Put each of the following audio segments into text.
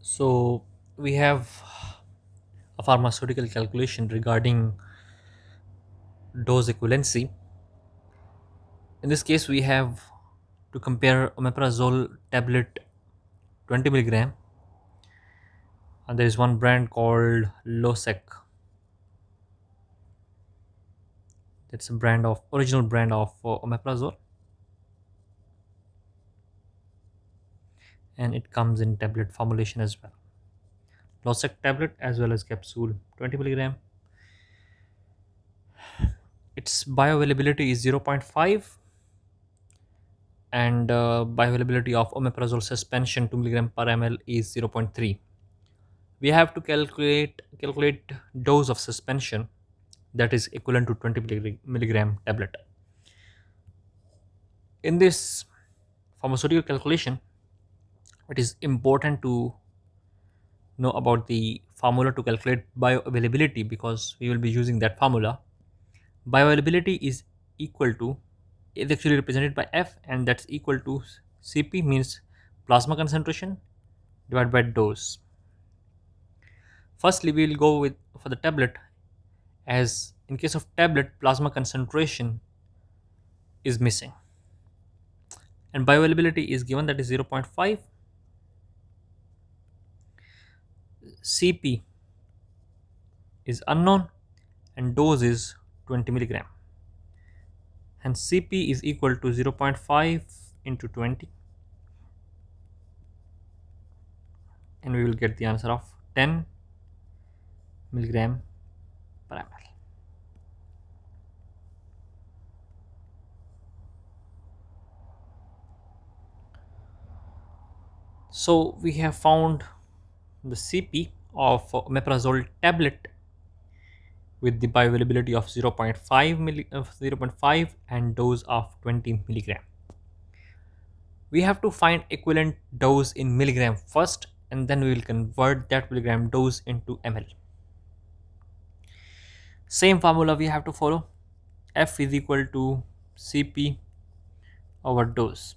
So we have a pharmaceutical calculation regarding dose equivalency. In this case, we have to compare omeprazole tablet 20 milligram, and there is one brand called Losec. It's a brand of original brand of omeprazole, and it comes in tablet formulation as well. Losec tablet as well as capsule 20 milligram. Its bioavailability is zero point 0.5, and bioavailability of omeprazole suspension 2 milligram per ml is zero point 0.3. We have to calculate dose of suspension that is equivalent to 20 milligram tablet. In this pharmaceutical calculation, it is important to know about the formula to calculate bioavailability because we will be using that formula. Bioavailability is actually represented by F, and that's equal to Cp, means plasma concentration, divided by dose. Firstly, we will go with for the tablet, as in case of tablet, plasma concentration is missing and bioavailability is given, that is zero point 0.5. Cp is unknown and dose is 20 milligram, and Cp is equal to zero point 0.5 into 20, and we will get the answer of 10 milligram per ml. So we have found the Cp of omeprazole tablet with the bioavailability of 0.5 and dose of 20 milligram. We have to find equivalent dose in milligram first, and then we will convert that milligram dose into ml. Same formula we have to follow. F is equal to Cp over dose.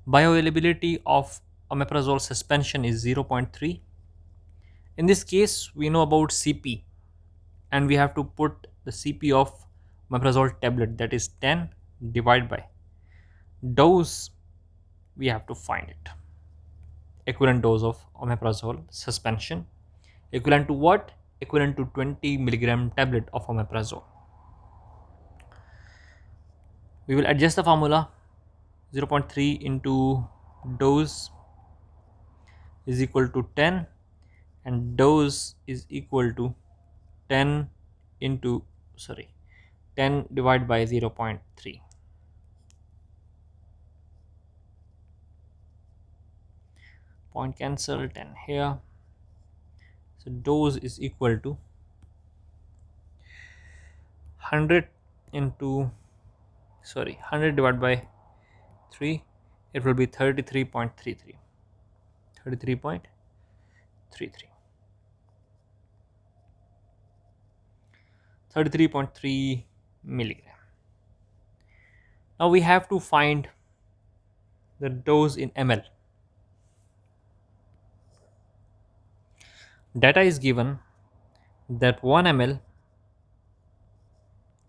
Bioavailability of omeprazole suspension is zero point 0.3. In this case, we know about Cp, and we have to put the Cp of omeprazole tablet, that is 10, divided by dose. We have to find it. Equivalent dose of omeprazole suspension. Equivalent to what? Equivalent to 20 milligram tablet of omeprazole. We will adjust the formula. 0.3 into dose is equal to 10, and dose is equal to 10 into 10 divided by 0.3. Point cancel, 10 here. So dose is equal to 100 into 100 divided by 3, it will be 33.33. 33.33. 33.3 milligram. Now we have to find the dose in ml. Data is given that 1 ml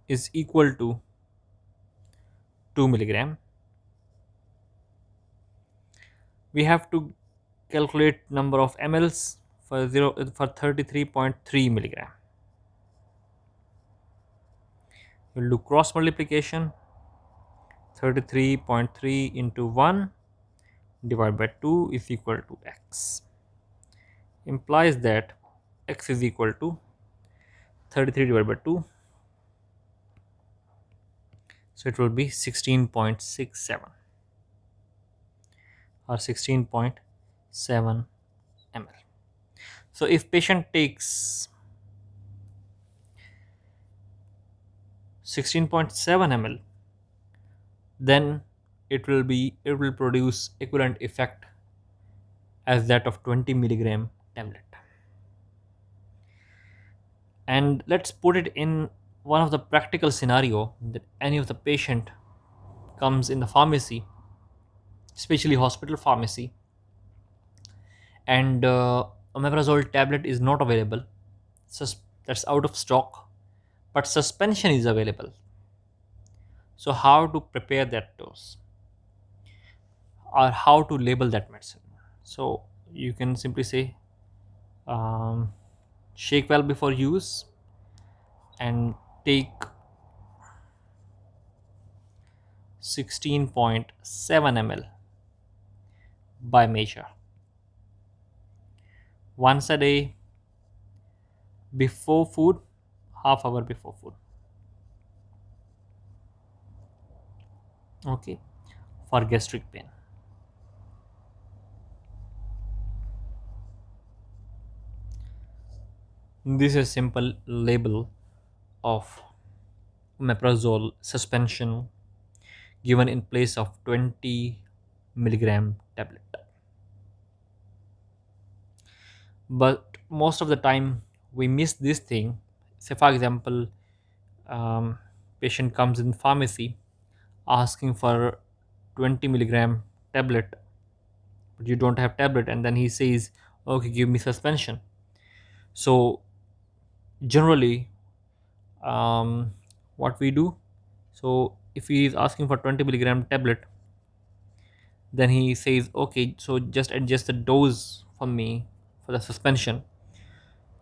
is equal to 2 milligram. We have to calculate number of mLs for 33.3 milligram. We'll do cross multiplication. 33.3 into 1 divided by 2 is equal to x. Implies that x is equal to 33 divided by 2. So it will be 16.67 or 16.7 ml. So if patient takes 16.7 ml, then it will produce equivalent effect as that of 20 milligram tablet. And let's put it in one of the practical scenario that any of the patient comes in the pharmacy, especially hospital pharmacy, and omeprazole tablet is not available. That's out of stock, but suspension is available. So how to prepare that dose, or how to label that medicine? So you can simply say, um, shake well before use, and take 16.7 ml by measure once a day, before food, half hour before food. Okay, for gastric pain. This is simple label of omeprazole suspension given in place of 20 milligram tablet. But most of the time we miss this thing. Say for example, um, patient comes in pharmacy asking for 20 milligram tablet, but you don't have tablet, and then he says, okay, give me suspension. So generally, um, what we do, so if he is asking for 20 milligram tablet, then he says, okay, so just adjust the dose for me for the suspension,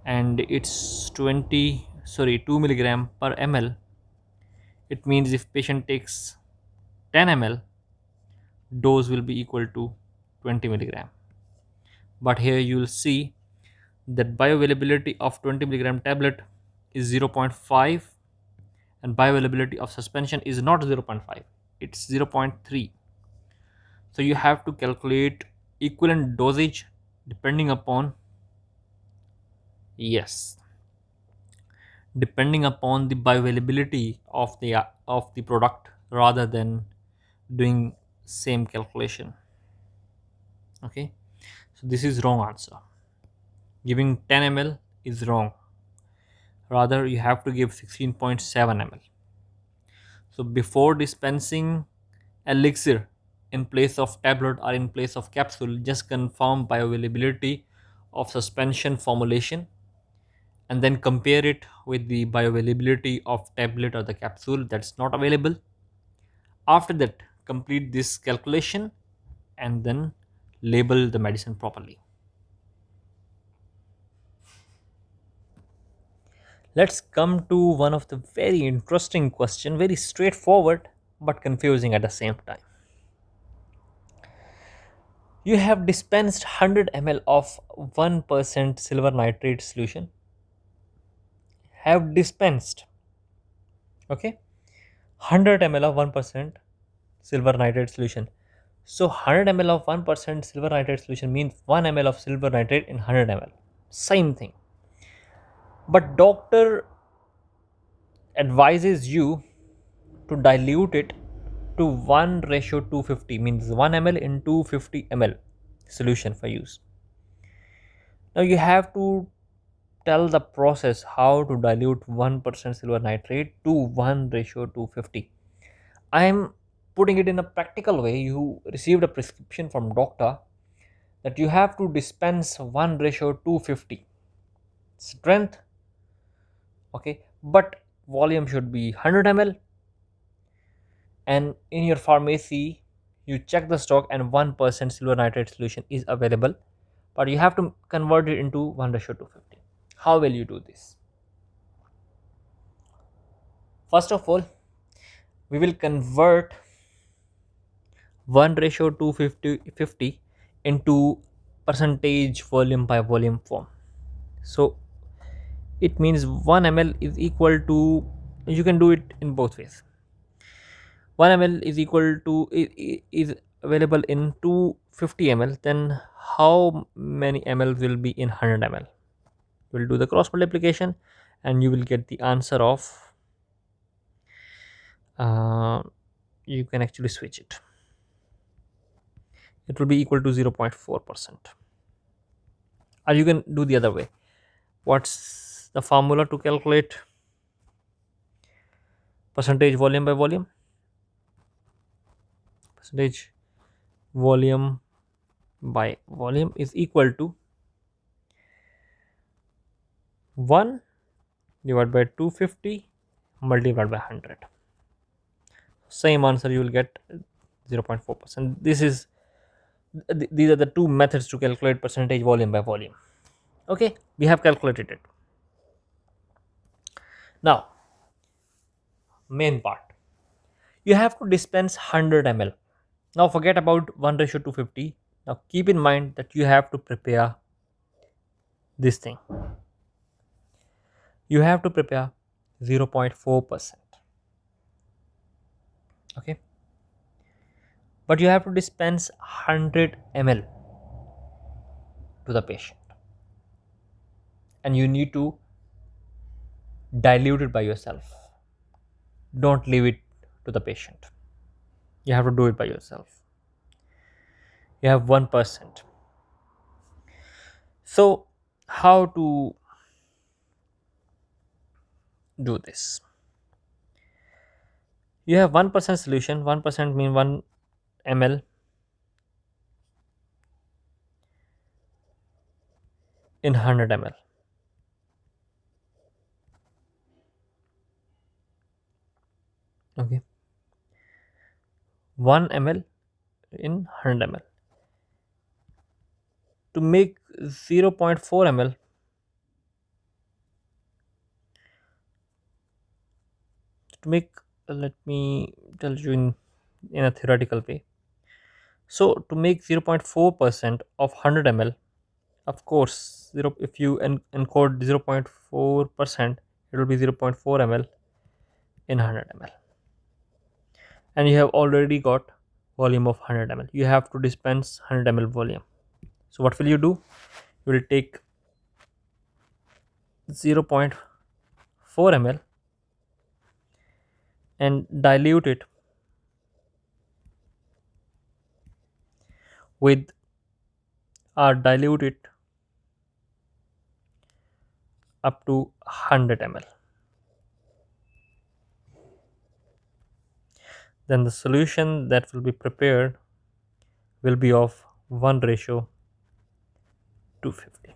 and it's 20, sorry, 2 milligram per ml. It means if patient takes 10 ml, dose will be equal to 20 milligram. But here you will see that bioavailability of 20 milligram tablet is zero point 0.5, and bioavailability of suspension is not zero point 0.5, it's zero point 0.3. So you have to calculate equivalent dosage depending upon, yes, depending upon the bioavailability of the product, rather than doing same calculation. Okay, so this is wrong answer. Giving 10 ml is wrong. Rather, you have to give 16.7 ml. So before dispensing elixir in place of tablet or in place of capsule, just confirm bioavailability of suspension formulation, and then compare it with the bioavailability of tablet or the capsule that's not available. After that, complete this calculation and then label the medicine properly. Let's come to one of the very interesting question, very straightforward but confusing at the same time. You have dispensed 100 ml of 1% silver nitrate solution. Have dispensed, okay, 100 ml of 1% silver nitrate solution. So 100 ml of 1% silver nitrate solution means 1 ml of silver nitrate in 100 ml. Same thing. But doctor advises you to dilute it to 1 ratio 250, means 1 ml in 250 ml solution for use. Now you have to tell the process how to dilute 1% silver nitrate to 1 ratio 250. I am putting it in a practical way. You received a prescription from doctor that you have to dispense 1 ratio 250 strength, okay, but volume should be 100 ml, and in your pharmacy you check the stock and 1% silver nitrate solution is available, but you have to convert it into 1 ratio 250. How will you do this? First of all, we will convert 1 ratio 250 into percentage volume by volume form. So it means 1 ml is equal to, you can do it in both ways. 1 ml is equal to, is available in 250 ml, then how many ml will be in 100 ml? We'll do the cross multiplication and you will get the answer of, uh, you can actually switch it. It will be equal to 0.4%, or you can do the other way. What's the formula to calculate percentage volume by volume? Percentage volume by volume is equal to 1 divided by 250 multiplied by 100. Same answer you will get 0.4%. These are the two methods to calculate percentage volume by volume. Okay, we have calculated it. Now, main part, you have to dispense 100 ml. Now forget about 1 ratio 250. Now keep in mind that you have to prepare this thing. You have to prepare 0.4%. Okay, but you have to dispense 100 ml to the patient, and you need to dilute it by yourself. Don't leave it to the patient. You have to do it by yourself. You have 1%. So how to do this? You have 1% solution. 1% mean 1 ml in 100 ml. Okay, 1 ml in 100 ml. To make 0.4 ml, to make let me tell you in a theoretical way. So to make 0.4% of 100 ml, of course, if you encode 0.4%, it will be 0.4 ml in 100 ml, and you have already got volume of 100 ml. You have to dispense 100 ml volume. So what will you do? You will take 0.4 ml and dilute it with dilute it up to 100 ml. Then the solution that will be prepared will be of 1 ratio 250.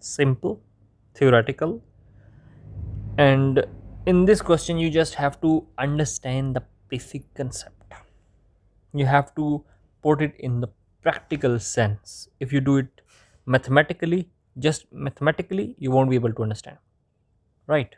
Simple, theoretical, and in this question you just have to understand the basic concept. You have to put it in the practical sense. If you do it mathematically, just mathematically, you won't be able to understand, right?